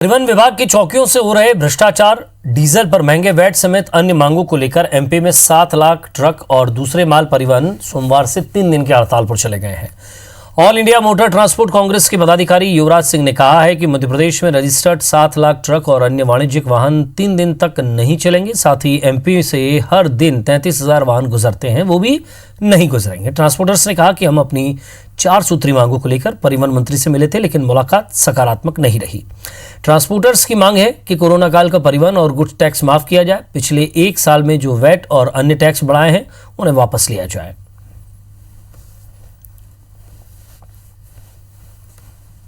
परिवहन विभाग की चौकियों से हो रहे भ्रष्टाचार, डीजल पर महंगे वैट समेत अन्य मांगों को लेकर एमपी में 7 लाख ट्रक और दूसरे माल परिवहन सोमवार से 3 दिन की हड़ताल पर चले गए हैं। All India motor transport Congress के पदाधिकारी युवराज सिंह ने कहा है कि मध्य प्रदेश में रजिस्टर्ड 7 लाख ट्रक और अन्य वाणिज्यिक वाहन 3 दिन तक नहीं चलेंगे। साथ ही एमपी से हर दिन 33,000 वाहन गुजरते हैं, वो भी नहीं गुजरेंगे। ट्रांसपोर्टर्स ने कहा कि हम अपनी 4 सूत्री मांगों को लेकर परिवहन मंत्री से मिले थे, लेकिन मुलाकात सकारात्मक नहीं रही। ट्रांसपोर्टर्स की मांग है कि कोरोना काल का परिवहन और गुड्स टैक्स माफ किया जाए। पिछले 1 साल में जो वैट और अन्य टैक्स बढ़ाए हैं उन्हें वापस लिया जाए।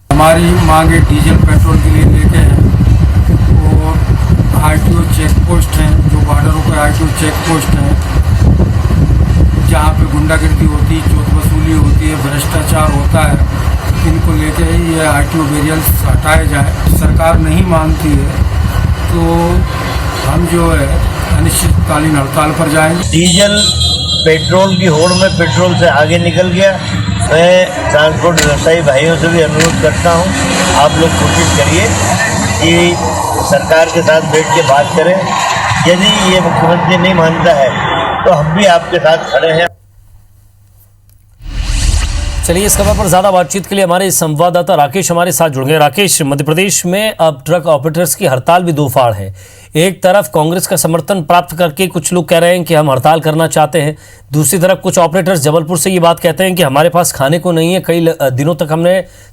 हमारी मांगे डीजल पेट्रोल के लिए लेके हैं और आरटीओ चेक पोस्ट हैं, जो बॉर्डरों पर आरटीओ चेक पोस्ट हैं, जहाँ पे गुंडागर्दी होती है, चोट वसूली होती है, भ्रष्टाचार होता है, इनको लेके ये आरटीओ बैरियर्स हटाए जाए। सरकार नहीं मानती है तो हम जो है अनिश्चितकालीन हड़ताल पर जाएंगे। डीजल पेट्रोल की होड़ में पेट्रोल से आगे निकल गया। मैं ट्रांसपोर्ट व्यवसायी भाइयों से भी अनुरोध करता हूं, आप लोग कोशिश करिए कि सरकार के साथ बैठ के बात करें। यदि ये मुख्यमंत्री नहीं मानता है तो हम भी आपके साथ खड़े हैं। चलिए, इस खबर पर ज्यादा बातचीत के लिए हमारे संवाददाता राकेश हमारे साथ जुड़ गए। राकेश, मध्य प्रदेश में अब ट्रक ऑपरेटर्स की हड़ताल भी दो फाड़ है। एक तरफ कांग्रेस का समर्थन प्राप्त करके कुछ लोग कह रहे हैं कि हम हड़ताल करना चाहते हैं, दूसरी तरफ कुछ ऑपरेटर्स जबलपुर से ये बात कहते हैं कि हमारे पास खाने को नहीं है। कई दिनों तक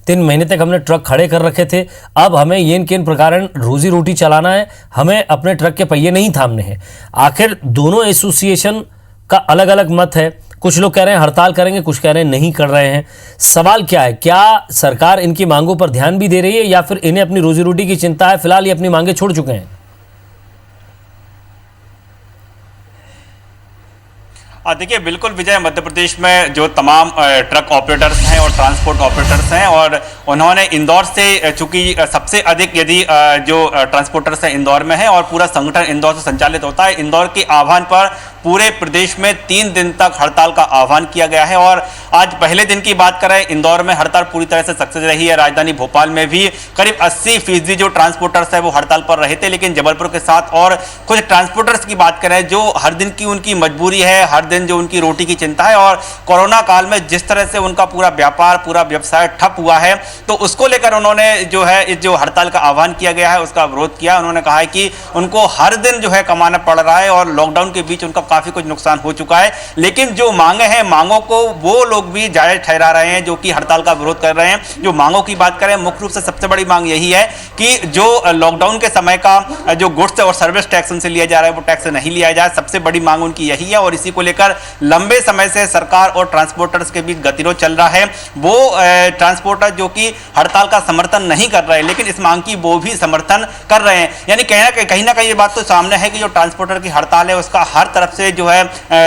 3 महीने तक हमने ट्रक खड़े कर रखे थे, अब हमें येन केन प्रकार रोजी रोटी चलाना है, हमें अपने ट्रक के पहिए नहीं थामने हैं। आखिर दोनों एसोसिएशन का अलग अलग मत है। कुछ लोग कह रहे हैं हड़ताल करेंगे, कुछ कह रहे हैं नहीं कर रहे हैं। सवाल क्या है, क्या सरकार इनकी मांगों पर ध्यान भी दे रही है या फिर इन्हें अपनी रोजी रोटी की चिंता है? फिलहाल ये अपनी मांगे छोड़ चुके हैं। देखिए, बिल्कुल विजय, मध्य प्रदेश में जो तमाम ट्रक ऑपरेटर्स हैं और ट्रांसपोर्ट ऑपरेटर्स हैं, और उन्होंने इंदौर से, चूंकि सबसे अधिक यदि जो ट्रांसपोर्टर्स हैं इंदौर में है और पूरा संगठन इंदौर से संचालित होता है, इंदौर के आह्वान पर पूरे प्रदेश में 3 दिन तक हड़ताल का आह्वान किया गया है। और आज पहले दिन की बात करें, इंदौर में हड़ताल पूरी तरह से सक्सेस रही है। राजधानी भोपाल में भी करीब 80% जो ट्रांसपोर्टर्स है वो हड़ताल पर रहे थे, लेकिन जबलपुर के साथ और कुछ ट्रांसपोर्टर्स की बात करें जो हर दिन की उनकी मजबूरी है, हर दिन जो उनकी रोटी की चिंता है, और कोरोना काल में जिस तरह से उनका पूरा व्यापार, पूरा व्यवसाय ठप हुआ है, तो उसको लेकर उन्होंने जो है इस जो हड़ताल का आह्वान किया गया है उसका विरोध किया। उन्होंने कहा है कि उनको हर दिन जो है कमाना पड़ रहा है और लॉकडाउन के बीच उनका काफी कुछ नुकसान हो चुका है, लेकिन जो मांगे हैं, मांगों को वो लोग भी जायज ठहरा रहे हैं जो कि हड़ताल का विरोध कर रहे हैं। जो मांगों की बात करें, मुख्य रूप से सबसे बड़ी मांग यही है कि जो लॉकडाउन के समय का जो गुड्स और सर्विस टैक्स उनसे लिया जा रहा है वो टैक्स नहीं लिया जाए। सबसे बड़ी मांग उनकी यही है और इसी को लेकर लंबे समय से सरकार और ट्रांसपोर्टर्स के बीच गतिरोध चल रहा है। वो ट्रांसपोर्टर जो कि हड़ताल का समर्थन नहीं कर रहे, लेकिन इस मांग की वो भी समर्थन कर रहे हैं। यानी कहीं ना कहीं ये बात तो सामने है कि जो ट्रांसपोर्टर की हड़ताल है उसका हर तरफ से जो है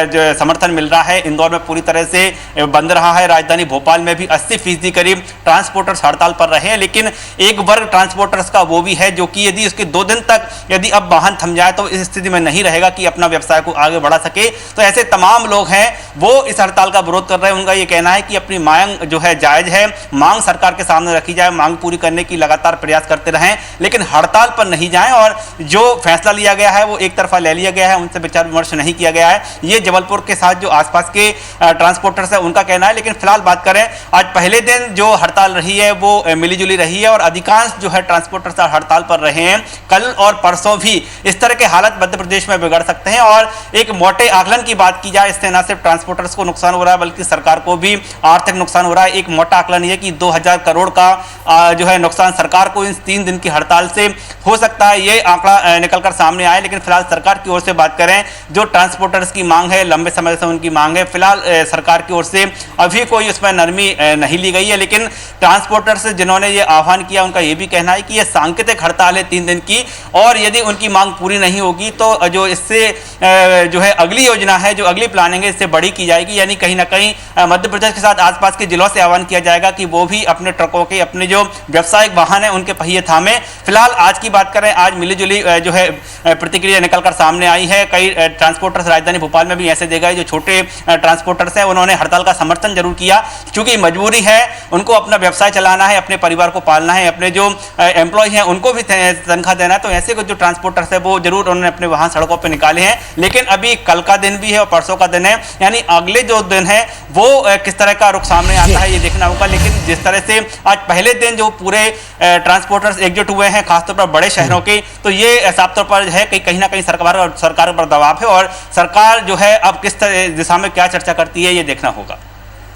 जो समर्थन मिल रहा है। इंदौर में पूरी तरह से बंद रहा है, राजधानी भोपाल में भी 80% करीब ट्रांसपोर्टर्स हड़ताल पर रहे हैं, लेकिन एक वर्ग ट्रांसपोर्टर्स का वो भी है जो कि यदि उसके 2 दिन तक यदि अब वाहन थम जाए तो इस स्थिति में नहीं रहेगा कि अपना व्यवसाय को आगे बढ़ा सके। तो ऐसे तमाम लोग हैं वो इस हड़ताल का विरोध कर रहे हैं। उनका ये कहना है कि अपनी मांग जो है जायज है, मांग सरकार के सामने रखी जाए, मांग पूरी करने की लगातार प्रयास करते रहें, लेकिन हड़ताल पर नहीं जाएं। और जो फैसला लिया गया है वो एक तरफा ले लिया गया है, उनसे विचार विमर्श नहीं किया गया है। ये जबलपुर के साथ जो आसपास के ट्रांसपोर्टर्स है उनका कहना है। लेकिन फिलहाल बात करें, आज पहले दिन जो हड़ताल रही है वो मिलीजुली रही है और अधिकांश जो है ट्रांसपोर्टर्स हड़ताल पर रहे हैं। कल और परसों भी इस तरह के हालत मध्य प्रदेश में बिगड़ सकते हैं। और एक मोटे आकलन की बात की जाए, इससे न सिर्फ ट्रांसपोर्टर्स को नुकसान हो रहा है बल्कि सरकार को भी आर्थिक नुकसान हो रहा है। एक मोटा आकलन यह कि 2000 करोड़ का जो है नुकसान सरकार को इन 3 दिन की हड़ताल से हो सकता है, ये आंकड़ा निकलकर सामने आए। लेकिन फिलहाल सरकार की ओर से बात करें, जो ट्रांसपोर्टर्स की मांग है, लंबे समय से उनकी मांग है, फिलहाल सरकार की ओर से अभी कोई उसमें नरमी नहीं ली गई है। लेकिन ट्रांसपोर्टर्स जिन्होंने ये आह्वान किया उनका ये भी कहना है कि ये सांकेतिक हड़ताल है 3 दिन की, और यदि उनकी मांग पूरी नहीं होगी तो जो इससे जो है अगली योजना है, जो अगली प्लानिंग है, इससे बड़ी की जाएगी। यानी कहीं ना कहीं मध्य प्रदेश के साथ आसपास के जिलों से आह्वान किया जाएगा कि वो भी अपने ट्रकों के, अपने जो व्यावसायिक वाहन है उनके पहिए थामे। फिलहाल आज की बात करें, आज मिलीजुली जो है प्रतिक्रिया निकलकर सामने आई है। कई ट्रांसपोर्टर्स राजधानी भोपाल में भी ऐसे देखा है, जो छोटे ट्रांसपोर्टर्स हैं उन्होंने हड़ताल का समर्थन जरूर किया, क्योंकि मजबूरी है, उनको अपना व्यवसाय चलाना है, अपने परिवार को पालना है, अपने जो एम्प्लॉय हैं उनको भी तनख्वाह देना है। तो ऐसे जो ट्रांसपोर्टर्स है वो जरूर उन्होंने अपने वाहन सड़कों पर निकाले हैं। लेकिन अभी कल का दिन भी है और परसों का दिन है, यानी अगले जो दिन है वो किस तरह का रुख सामने आता है ये देखना होगा। लेकिन जिस तरह से आज पहले दिन जो पूरे ट्रांसपोर्टर्स एकजुट हुए हैं, खासतौर पर बड़े शहरों के, तो ये साफ तौर पर है कि कहीं ना कहीं सरकार पर दबाव है और सरकार जो है अब किस दिशा में क्या चर्चा करती है ये देखना होगा।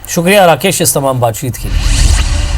शुक्रिया राकेश इस तमाम बातचीत के लिए।